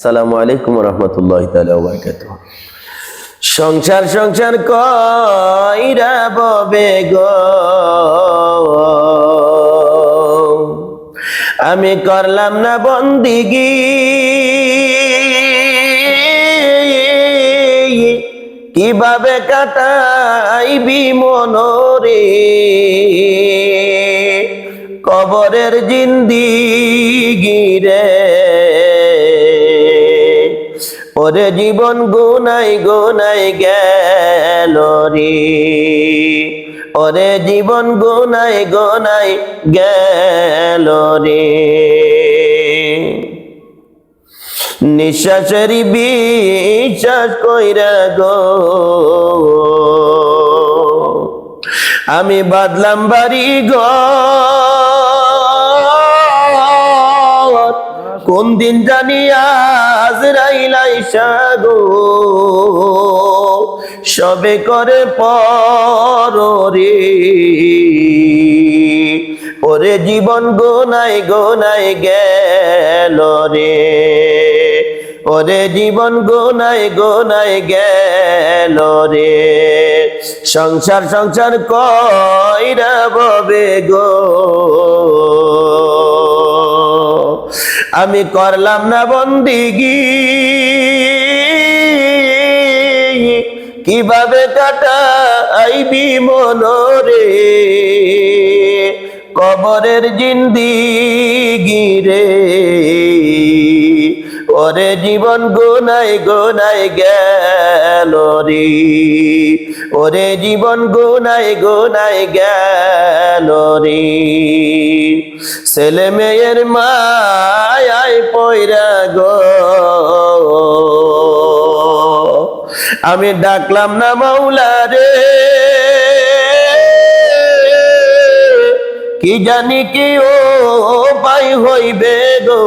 আসসালামু আলাইকুম ওয়া রাহমাতুল্লাহি তাআলা ওয়া বারাকাতুহু। সংসার সংসার কইরা ববে গো, আমি করলাম না বন্দিগি, কিভাবে কাটাইবি মনরে, কবরের জিন্দিগি রে। ওরে জীবন গুনাই গুনাই গেল রে, ওরে জীবন গুনাই গুনাই গেল রে। নিঃশ্বাসেরই বিশ্বাস কইরা গো, আমি বাদলাম বাড়ি ঘর, কোন দিন জানি আজরাইল আইসা গো, সবে করে পররে। ওরে জীবন গোনাই গোনাই গেল রে, ওরে জীবন গোনাই গোনাই গেল রে। সংসার সংসার কইরা ববে গো, আমি করলাম না বন্দিগি, কিভাবে কাটাইবি মনরে, কবরের জিন্দিগি রে। ওরে জীবন গুনাই গুনাই গেল রে, ওরে জীবন গুনাই গুনাই গেল রে। ছেলে মেয়ের মায়ায় পয়রা গো, আমি ডাকলাম না মাওলা রে, কি জানি কি ও পাই হইবে গো,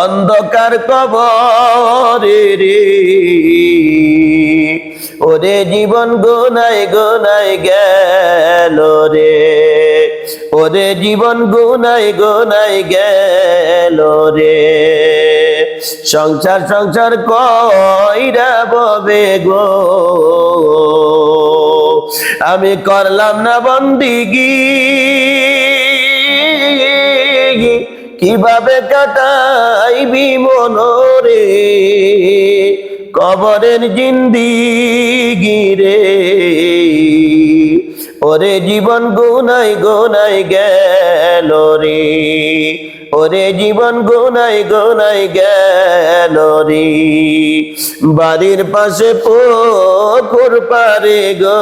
অন্ধকার কবরে রে। ওরে জীবন গুনাই গুনাই গেল রে, ওরে জীবন গুনাই গুনাই গেল রে। সংসার সংসার কইরা ববে গো, আমি করলাম না বন্দিগি, কিভাবে কাটাইবি মনরে, কবরের জিন্দিগি রে। ওরে জীবন গুনাই গুনাই গেল রে, ওরে জীবন গুনাই গুনাই গেল রে। বাড়ির পাশে পুকুর পারে গো,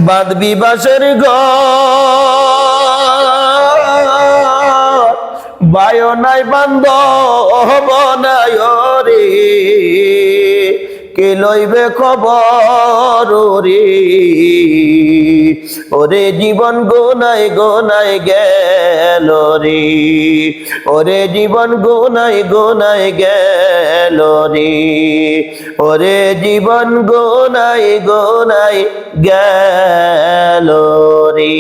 বাঁধবি বাঁশের ঘর, বায়ো নাই বান্ধব নাই রে, কে লইবে খবর রে। ওরে জীবন গুনাই গুনাই গেল রে, ওরে জীবন গুনাই গুনাই গেল রে, ওরে জীবন গুনাই গুনাই গেল রে।